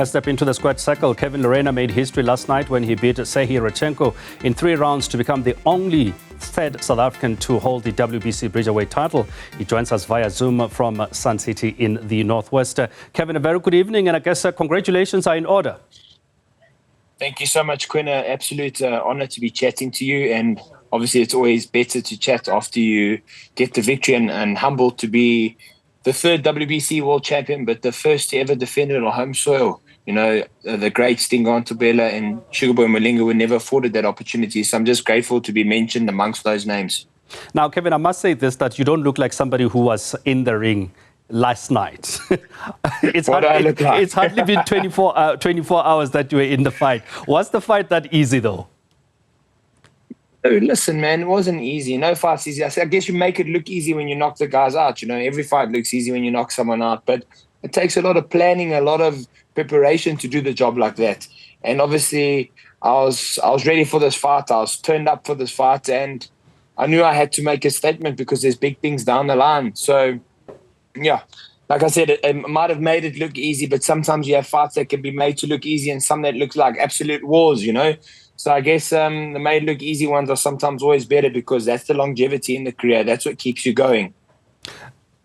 Let's step into the squared circle. Kevin Lerena made history last night when he beat Serhiy Radchenko in 3 rounds to become the only third South African to hold the WBC Bridgerweight title. He joins us via Zoom from Sun City in the Northwest. Kevin, a very good evening, and I guess congratulations are in order. Thank you so much, Quinn. Absolute honor to be chatting to you. And obviously, it's always better to chat after you get the victory, and humbled to be the third WBC world champion, but the first to ever defend it on home soil. You know, the great Stingo Ntobela and Sugarboy Malinga were never afforded that opportunity. So I'm just grateful to be mentioned amongst those names. Now, Kevin, I must say this, that you don't look like somebody who was in the ring last night. It's hardly been 24 hours that you were in the fight. Was the fight that easy, though? Oh, listen, man, it wasn't easy. No fight's easy. I guess you make it look easy when you knock the guys out. You know, every fight looks easy when you knock someone out. But it takes a lot of planning, a lot of preparation to do the job like that. And obviously, I was ready for this fight. I was turned up for this fight. And I knew I had to make a statement because there's big things down the line. So, yeah, like I said, it might have made it look easy, but sometimes you have fights that can be made to look easy and some that look like absolute wars, you know. So I guess the made look easy ones are sometimes always better because that's the longevity in the career. That's what keeps you going.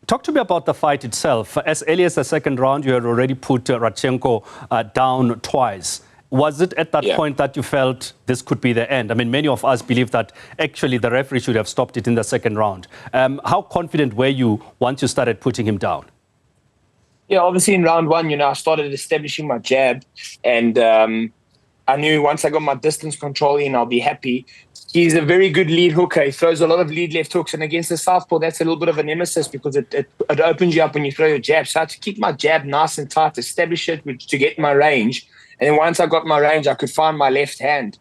Talk to me about the fight itself. As early as the second round, you had already put Radchenko down twice. Was it at that point that you felt this could be the end? I mean, many of us believe that actually the referee should have stopped it in the second round. How confident were you once you started putting him down? Yeah, obviously in round one, you know, I started establishing my jab, and I knew once I got my distance control in, I'll be happy. He's a very good lead hooker. He throws a lot of lead left hooks, and against the southpaw, that's a little bit of a nemesis because it opens you up when you throw your jab. So I had to keep my jab nice and tight, establish it to get my range. And then once I got my range, I could find my left hand.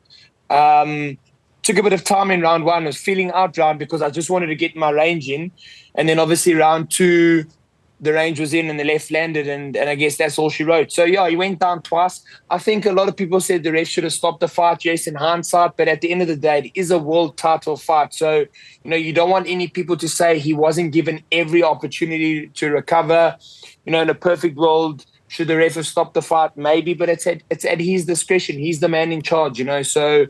Took a bit of time in round one. I was feeling out round because I just wanted to get my range in. And then obviously round two, the range was in and the left landed, and I guess that's all she wrote. So, yeah, he went down twice. I think a lot of people said the ref should have stopped the fight, yes, in hindsight, but at the end of the day, it is a world title fight. So, you know, you don't want any people to say he wasn't given every opportunity to recover. You know, in a perfect world, should the ref have stopped the fight? Maybe, but it's at his discretion. He's the man in charge, you know. So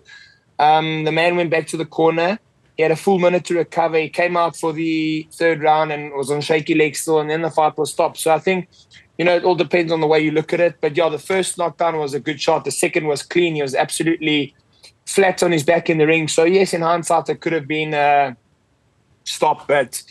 the man went back to the corner. He had a full minute to recover. He came out for the third round and was on shaky legs still, and then the fight was stopped. So I think, you know, it all depends on the way you look at it. But, yeah, the first knockdown was a good shot. The second was clean. He was absolutely flat on his back in the ring. So, yes, in hindsight, it could have been stopped. But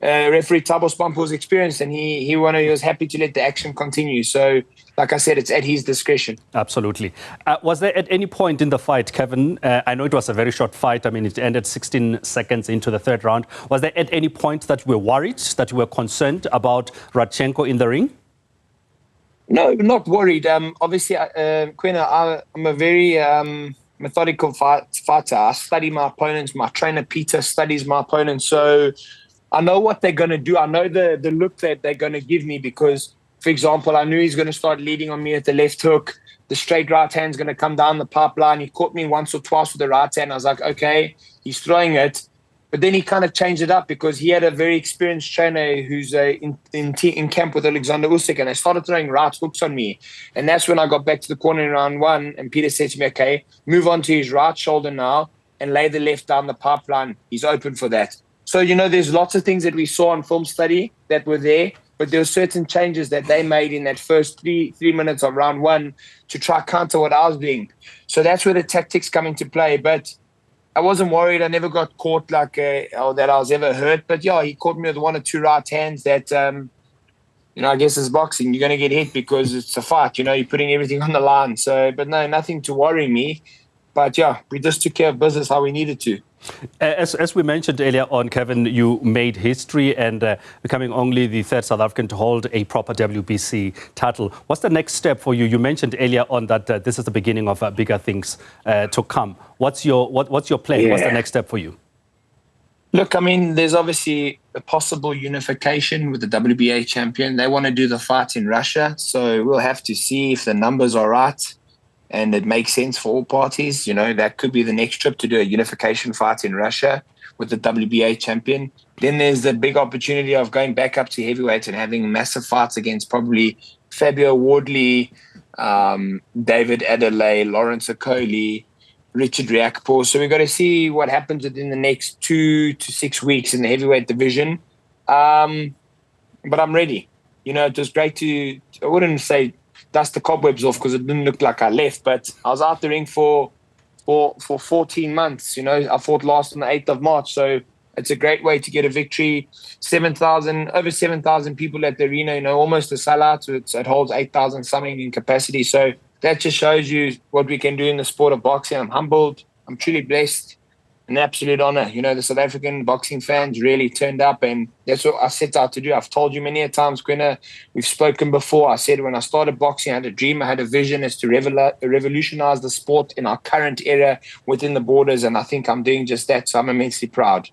referee Thabo Spampo was experienced, and he was happy to let the action continue. So, like I said, it's at his discretion. Absolutely. Was there at any point in the fight, Kevin, I know it was a very short fight. I mean, it ended 16 seconds into the third round. Was there at any point that you were worried, that you were concerned about Radchenko in the ring? No, not worried. Obviously, Quinn, I'm a very methodical fighter. I study my opponents. My trainer, Peter, studies my opponents. So I know what they're going to do. I know the look that they're going to give me because, for example, I knew he's going to start leading on me at the left hook. The straight right hand's going to come down the pipeline. He caught me once or twice with the right hand. I was like, okay, he's throwing it. But then he kind of changed it up because he had a very experienced trainer who's in camp with Alexander Usyk, and they started throwing right hooks on me. And that's when I got back to the corner in round one, and Peter said to me, okay, move on to his right shoulder now and lay the left down the pipeline. He's open for that. So, you know, there's lots of things that we saw on film study that were there, but there were certain changes that they made in that first three minutes of round one to try counter what I was doing. So that's where the tactics come into play. But I wasn't worried. I never got caught or that I was ever hurt. But, yeah, he caught me with one or two right hands that, you know, I guess it's boxing. You're going to get hit because it's a fight. You know, you're putting everything on the line. So, but no, nothing to worry me. But, yeah, we just took care of business how we needed to. As we mentioned earlier on, Kevin, you made history and becoming only the third South African to hold a proper WBC title. What's the next step for you? You mentioned earlier on that this is the beginning of bigger things to come. What's your plan? Yeah. What's the next step for you? Look, I mean, there's obviously a possible unification with the WBA champion. They want to do the fight in Russia, so we'll have to see if the numbers are right. And it makes sense for all parties. You know, that could be the next trip to do a unification fight in Russia with the WBA champion. Then there's the big opportunity of going back up to heavyweight and having massive fights against probably Fabio Wardley, David Adelaide, Lawrence Okoli, Richard Riakpo. So we've got to see what happens within the next 2 to 6 weeks in the heavyweight division. But I'm ready. You know, it was great to, I wouldn't say dust the cobwebs off because it didn't look like I left, but I was out the ring for 14 months. You know, I fought last on the 8th of March. So it's a great way to get a victory. Over 7,000 people at the arena, you know, almost a sellout. So it holds 8,000 something in capacity. So that just shows you what we can do in the sport of boxing. I'm humbled. I'm truly blessed. An absolute honor. You know, the South African boxing fans really turned up, and that's what I set out to do. I've told you many a times, Quinna, we've spoken before. I said when I started boxing, I had a dream, I had a vision as to revolutionize the sport in our current era within the borders, and I think I'm doing just that. So I'm immensely proud.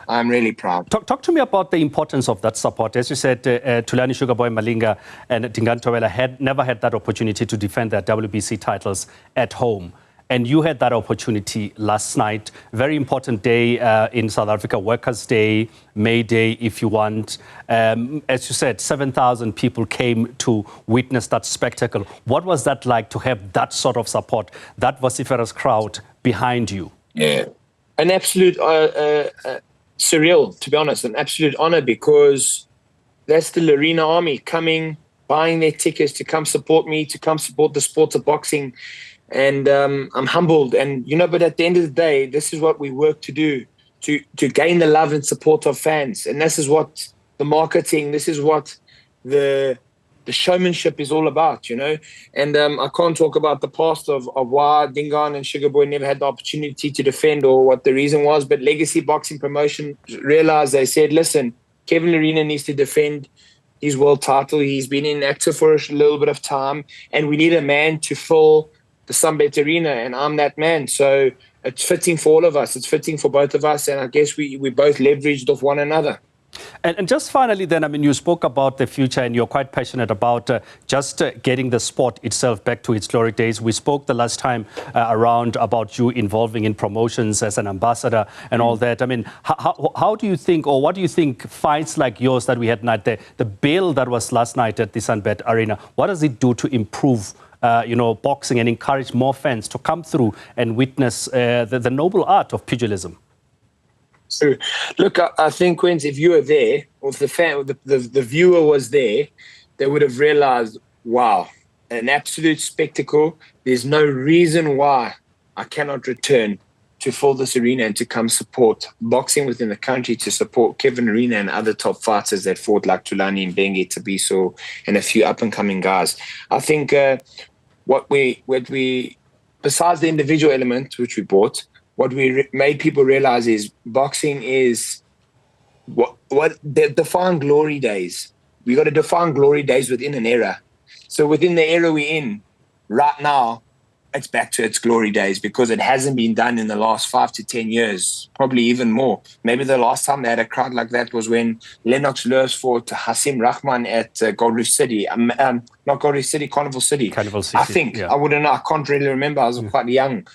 I'm really proud. Talk to me about the importance of that support. As you said, Thulani Sugarboy Malinga and Dingane Thobela never had that opportunity to defend their WBC titles at home. And you had that opportunity last night. Very important day in South Africa, Workers' Day, May Day, if you want. As you said, 7,000 people came to witness that spectacle. What was that like to have that sort of support, that vociferous crowd behind you? Yeah, an absolute surreal, to be honest, an absolute honor, because that's the Lerena army coming, buying their tickets to come support me, to come support the sport of boxing. And I'm humbled. And, you know, but at the end of the day, this is what we work to do, to gain the love and support of fans. And this is what the marketing, this is what the showmanship is all about, you know. And I can't talk about the past of why Dingane and Sugarboy never had the opportunity to defend or what the reason was. But Legacy Boxing Promotion realized, they said, listen, Kevin Lerena needs to defend his world title. He's been inactive for a little bit of time, and we need a man to fill the Sunbet Arena, and I'm that man. So it's fitting for all of us. It's fitting for both of us, and I guess we both leveraged off one another. And just finally then, I mean, you spoke about the future and you're quite passionate about just getting the sport itself back to its glory days. We spoke the last time around about you involving in promotions as an ambassador and all that. I mean, how do you think, or what do you think fights like yours that we had tonight, the bill that was last night at the Sunbet Arena, what does it do to improve you know, boxing and encourage more fans to come through and witness the noble art of pugilism? So, look, I think, Quince, if you were there, or if the viewer was there, they would have realized, wow, an absolute spectacle. There's no reason why I cannot return to fill this arena and to come support boxing within the country, to support Kevin Lerena and other top fighters that fought, like Thulani and Benge Tabiso and a few up-and-coming guys. I think what we, besides the individual element which we bought, what we made people realize is boxing is what define glory days. We got to define glory days within an era. So within the era we're in right now, it's back to its glory days, because it hasn't been done in the last 5 to 10 years, probably even more. Maybe the last time they had a crowd like that was when Lennox Lewis fought Hasim Rahman at Gold Reef City. Not Gold Reef City, Carnival City. Carnival City. I think. Yeah. I wouldn't know. I can't really remember. I was quite young.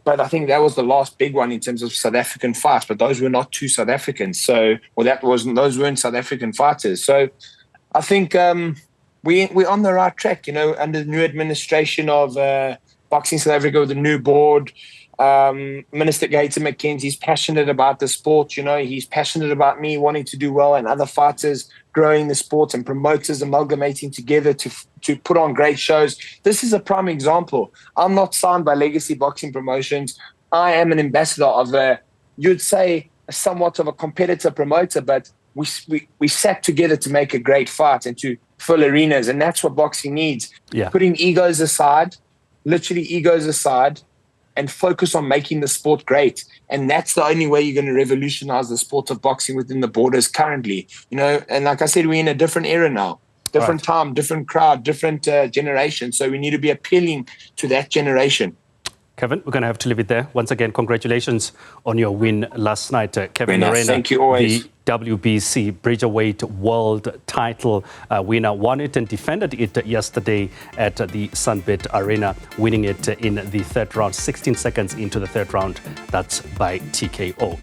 But I think that was the last big one in terms of South African fights. But those were not two South Africans. So, those weren't South African fighters. So I think we're on the right track, you know, under the new administration of Boxing South Africa with the new board. Minister Gator McKenzie's passionate about the sport, you know, he's passionate about me wanting to do well and other fighters growing the sport and promoters amalgamating together to put on great shows. This is a prime example. I'm not signed by Legacy Boxing Promotions. I am an ambassador of you'd say, somewhat of a competitor promoter, but we sat together to make a great fight and to fill arenas, and that's what boxing needs. Yeah. Putting egos aside, literally egos aside, and focus on making the sport great. And that's the only way you're going to revolutionize the sport of boxing within the borders currently. You know, and like I said, we're in a different era now. Different time, different crowd, different generation. So we need to be appealing to that generation. Kevin, we're going to have to leave it there. Once again, congratulations on your win last night. Kevin Lerena, thank you always. The WBC Bridgerweight world title winner, won it and defended it yesterday at the Sunbet Arena, winning it in the third round, 16 seconds into the third round. That's by TKO.